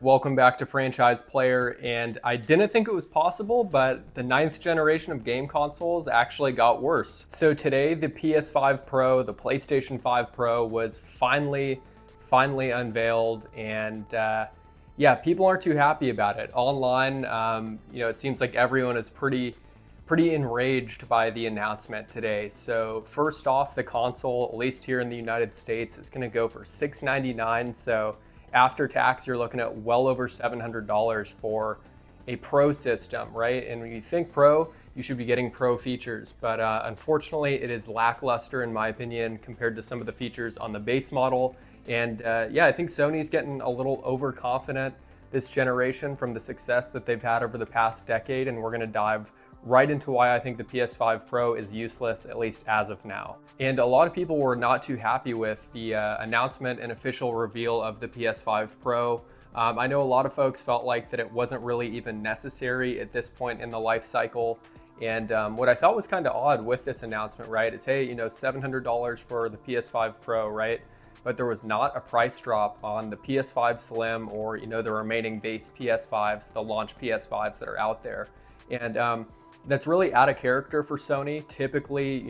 Welcome back to Franchise Player, and I didn't think it was possible, but the 9th generation of game consoles actually got worse. So today, the PS5 Pro, the PlayStation 5 Pro was finally unveiled, and yeah, people aren't too happy about it. Online, it seems like everyone is pretty enraged by the announcement today. So first off, the console, at least here in the United States, is going to go for $699. So after tax, you're looking at well over $700 for a Pro system, right? And when you think Pro, you should be getting Pro features. But unfortunately, it is lackluster in my opinion compared to some of the features on the base model. And yeah, I think Sony's getting a little overconfident this generation from the success that they've had over the past decade. And we're going to dive right into why I think the PS5 Pro is useless, at least as of now. And a lot of people were not too happy with the announcement and official reveal of the PS5 Pro. I know a lot of folks felt like that it wasn't really even necessary at this point in the life cycle. And what I thought was kind of odd with this announcement, right, is hey, $700 for the PS5 Pro, right? But there was not a price drop on the PS5 Slim or, the remaining base PS5s, the launch PS5s that are out there. And that's really out of character for Sony. Typically,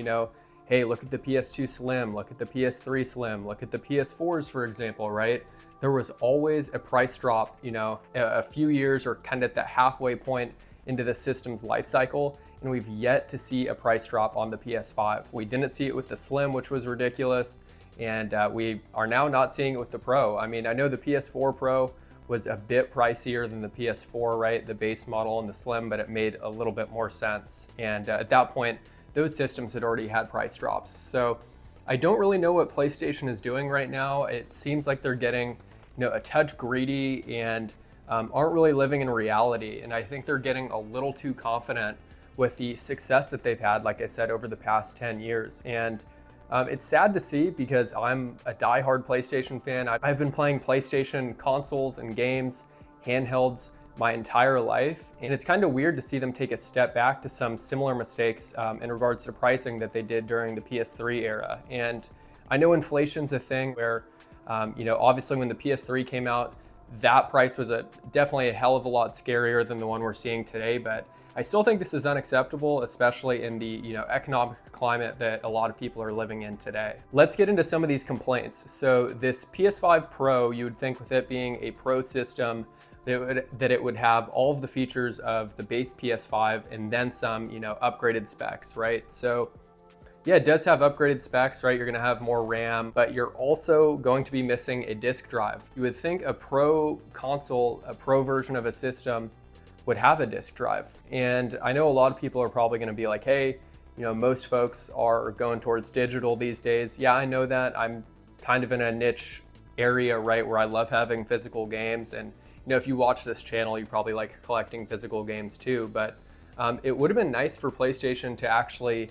hey, look at the PS2 Slim, look at the PS3 Slim, look at the PS4s, for example, right? There was always a price drop, a few years or kind of at that halfway point into the system's life cycle, and we've yet to see a price drop on the PS5. We didn't see it with the Slim, which was ridiculous, and we are now not seeing it with the Pro. I mean, I know the PS4 Pro was a bit pricier than the PS4, right? The base model and the Slim, but it made a little bit more sense. And at that point, those systems had already had price drops. So I don't really know what PlayStation is doing right now. It seems like they're getting, a touch greedy and aren't really living in reality. And I think they're getting a little too confident with the success that they've had, like I said, over the past 10 years. And it's sad to see because I'm a diehard PlayStation fan. I've been playing PlayStation consoles and games, handhelds, my entire life. And it's kind of weird to see them take a step back to some similar mistakes in regards to pricing that they did during the PS3 era. And I know inflation's a thing where, obviously when the PS3 came out, that price was definitely a hell of a lot scarier than the one we're seeing today. But I still think this is unacceptable, especially in the economic climate that a lot of people are living in today. Let's get into some of these complaints. So this PS5 Pro, you would think with it being a Pro system, that it would have all of the features of the base PS5 and then some, upgraded specs, right? So yeah, it does have upgraded specs, right? You're gonna have more RAM, but you're also going to be missing a disk drive. You would think a Pro console, a Pro version of a system would have a disk drive. And I know a lot of people are probably gonna be like, hey, most folks are going towards digital these days. Yeah, I know that. I'm kind of in a niche area, right, where I love having physical games. And, if you watch this channel, you probably like collecting physical games too. But it would have been nice for PlayStation to actually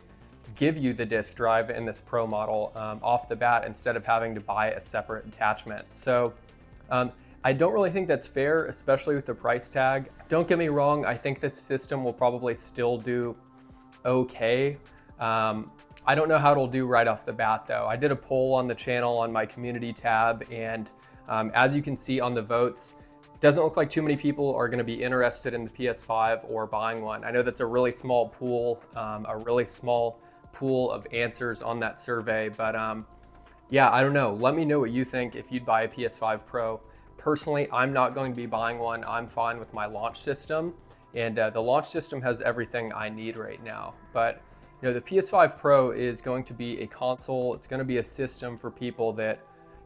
give you the disk drive in this Pro model off the bat instead of having to buy a separate attachment. So I don't really think that's fair, especially with the price tag. Don't get me wrong, I think this system will probably still do okay. I don't know how it'll do right off the bat though. I did a poll on the channel on my community tab, and as you can see on the votes, it doesn't look like too many people are going to be interested in the PS5 or buying one. I know that's a really small pool, of answers on that survey, but yeah, I don't know. Let me know what you think if you'd buy a PS5 Pro. Personally, I'm not going to be buying one. I'm fine with my launch system, and the launch system has everything I need right now. But the PS5 Pro is going to be a console. It's going to be a system for people that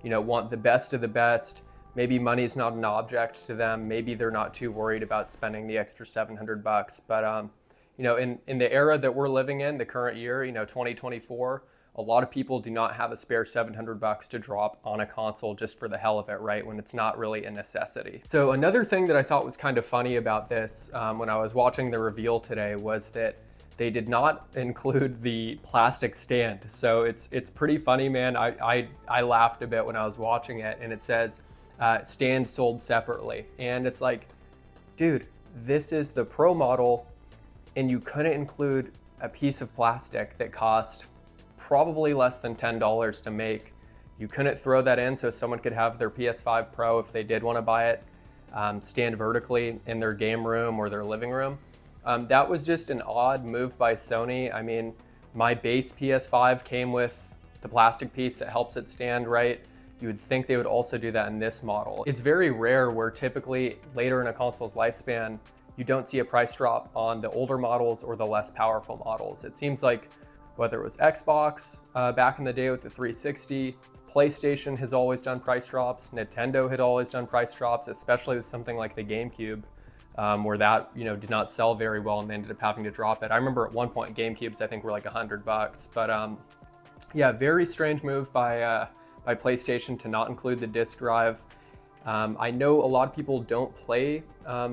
want the best of the best. Maybe money's not an object to them. Maybe they're not too worried about spending the extra $700. But in the era that we're living in, the current year, 2024. A lot of people do not have a spare $700 to drop on a console just for the hell of it, right? When it's not really a necessity. So another thing that I thought was kind of funny about this when I was watching the reveal today was that they did not include the plastic stand. So it's pretty funny, man. I laughed a bit when I was watching it, and it says stand sold separately. And it's like, dude, this is the Pro model, and you couldn't include a piece of plastic that cost probably less than $10 to make. You couldn't throw that in so someone could have their PS5 Pro if they did want to buy it. stand vertically in their game room or their living room. That was just an odd move by Sony. I mean, my base PS5 came with the plastic piece that helps it stand right. You would think they would also do that in this model. It's very rare where typically later in a console's lifespan, you don't see a price drop on the older models or the less powerful models. It seems like whether it was Xbox back in the day with the 360, PlayStation has always done price drops, Nintendo had always done price drops, especially with something like the GameCube, where that did not sell very well and they ended up having to drop it. I remember at one point GameCubes I think were like $100, but yeah, very strange move by PlayStation to not include the disc drive. I know a lot of people don't play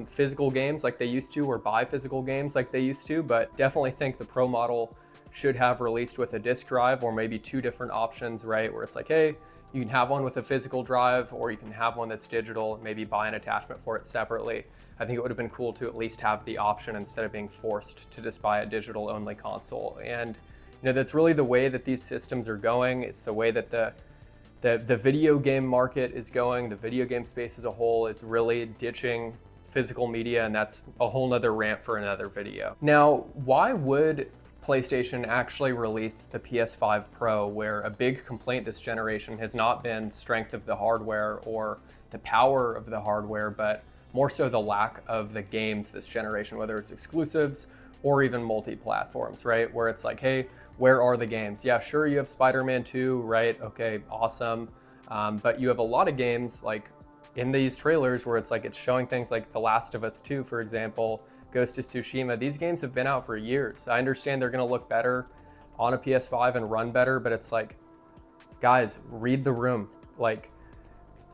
physical games like they used to or buy physical games like they used to, but definitely think the Pro model should have released with a disc drive or maybe two different options, right? Where it's like, hey, you can have one with a physical drive or you can have one that's digital and maybe buy an attachment for it separately. I think it would have been cool to at least have the option instead of being forced to just buy a digital only console. And that's really the way that these systems are going. It's the way that the video game market is going. The video game space as a whole is really ditching physical media, and that's a whole nother rant for another video. Now, why would PlayStation actually release the PS5 Pro, where a big complaint this generation has not been strength of the hardware or the power of the hardware, but more so the lack of the games this generation, whether it's exclusives or even multi-platforms, right? Where it's like, hey, where are the games? Yeah, sure, you have Spider-Man 2, right? Okay, awesome. But you have a lot of games like in these trailers where it's like it's showing things like The Last of Us 2, for example, Ghost of Tsushima. These games have been out for years. I understand they're gonna look better on a PS5 and run better, but it's like, guys, read the room. Like,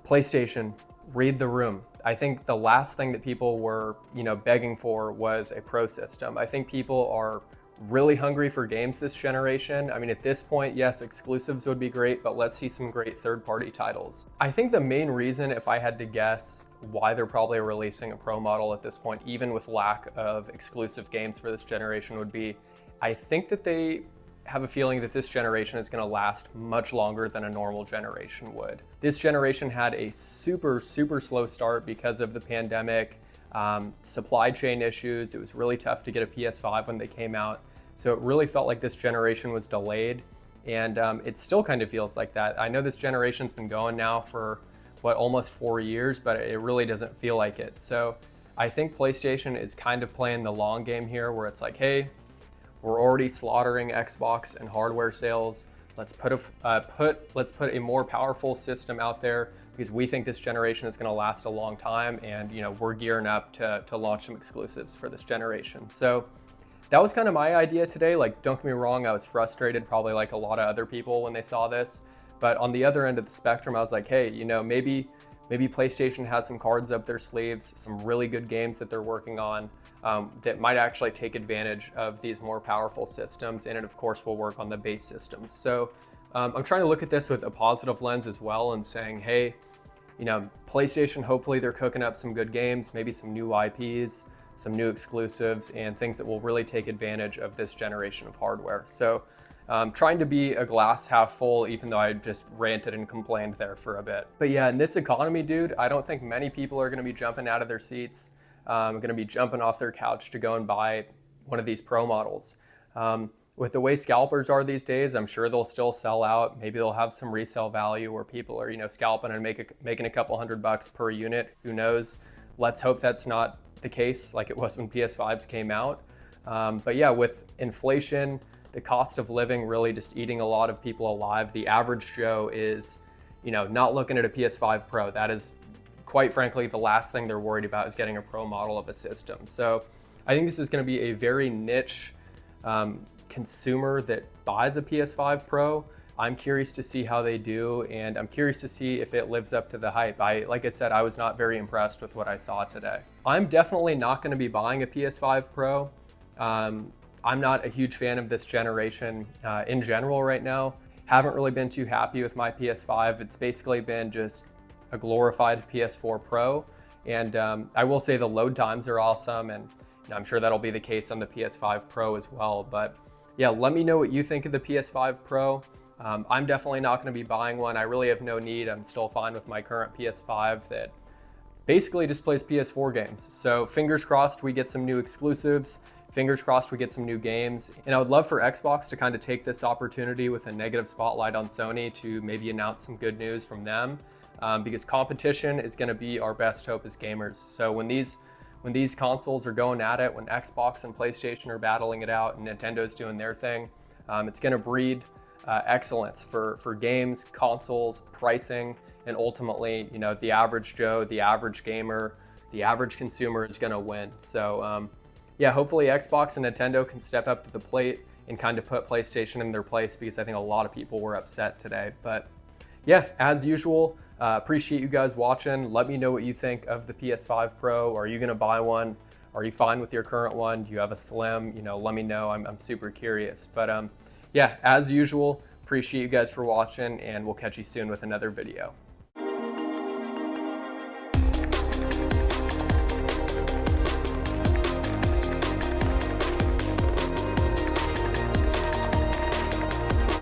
PlayStation, read the room. I think the last thing that people were, begging for was a Pro system. I think people are really hungry for games this generation. I mean, at this point, yes, exclusives would be great, but let's see some great third-party titles. I think the main reason, if I had to guess, why they're probably releasing a Pro model at this point, even with lack of exclusive games for this generation, would be, I think that they have a feeling that this generation is going to last much longer than a normal generation would. This generation had a super, super slow start because of the pandemic, supply chain issues. It was really tough to get a PS5 when they came out. So it really felt like this generation was delayed, and it still kind of feels like that. I know this generation's been going now for, almost 4 years, but it really doesn't feel like it. So I think PlayStation is kind of playing the long game here, where it's like, hey, we're already slaughtering Xbox and hardware sales. Let's put a more powerful system out there because we think this generation is going to last a long time, and we're gearing up to launch some exclusives for this generation. So that was kind of my idea today. Like, don't get me wrong, I was frustrated, probably like a lot of other people when they saw this. But on the other end of the spectrum, I was like, hey, maybe PlayStation has some cards up their sleeves, some really good games that they're working on that might actually take advantage of these more powerful systems. And it, of course, will work on the base systems. So I'm trying to look at this with a positive lens as well and saying, hey, PlayStation, hopefully they're cooking up some good games, maybe some new IPs, some new exclusives, and things that will really take advantage of this generation of hardware. So trying to be a glass half full, even though I just ranted and complained there for a bit. But yeah, in this economy, dude, I don't think many people are going to be jumping out of their seats, going to be jumping off their couch to go and buy one of these Pro models. With the way scalpers are these days, I'm sure they'll still sell out. Maybe they'll have some resale value where people are, scalping and making a couple $100 per unit. Who knows? Let's hope that's not the case like it was when PS5s came out. But yeah, with inflation, the cost of living really just eating a lot of people alive, the average Joe is, not looking at a PS5 Pro. That is, quite frankly, the last thing they're worried about is getting a Pro model of a system. So I think this is going to be a very niche consumer that buys a PS5 Pro. I'm curious to see how they do, and I'm curious to see if it lives up to the hype. Like I said, I was not very impressed with what I saw today. I'm definitely not going to be buying a PS5 Pro. I'm not a huge fan of this generation in general right now. Haven't really been too happy with my PS5. It's basically been just a glorified PS4 Pro. And I will say the load times are awesome, and I'm sure that'll be the case on the PS5 Pro as well. But yeah, let me know what you think of the PS5 Pro. I'm definitely not going to be buying one. I really have no need. I'm still fine with my current PS5 that basically displays PS4 games. So fingers crossed we get some new exclusives. Fingers crossed we get some new games. And I would love for Xbox to kind of take this opportunity with a negative spotlight on Sony to maybe announce some good news from them, because competition is going to be our best hope as gamers. So when these consoles are going at it, when Xbox and PlayStation are battling it out and Nintendo's doing their thing, it's going to breed excellence for games, consoles, pricing, and ultimately, you know, the average Joe, the average gamer, the average consumer is going to win. So yeah, hopefully Xbox and Nintendo can step up to the plate and kind of put PlayStation in their place, because I think a lot of people were upset today. But yeah, as usual, appreciate you guys watching. Let me know what you think of the PS5 Pro. Are you going to buy one? Are you fine with your current one? Do you have a Slim? You know, let me know. I'm super curious. But yeah, as usual, appreciate you guys for watching, and we'll catch you soon with another video.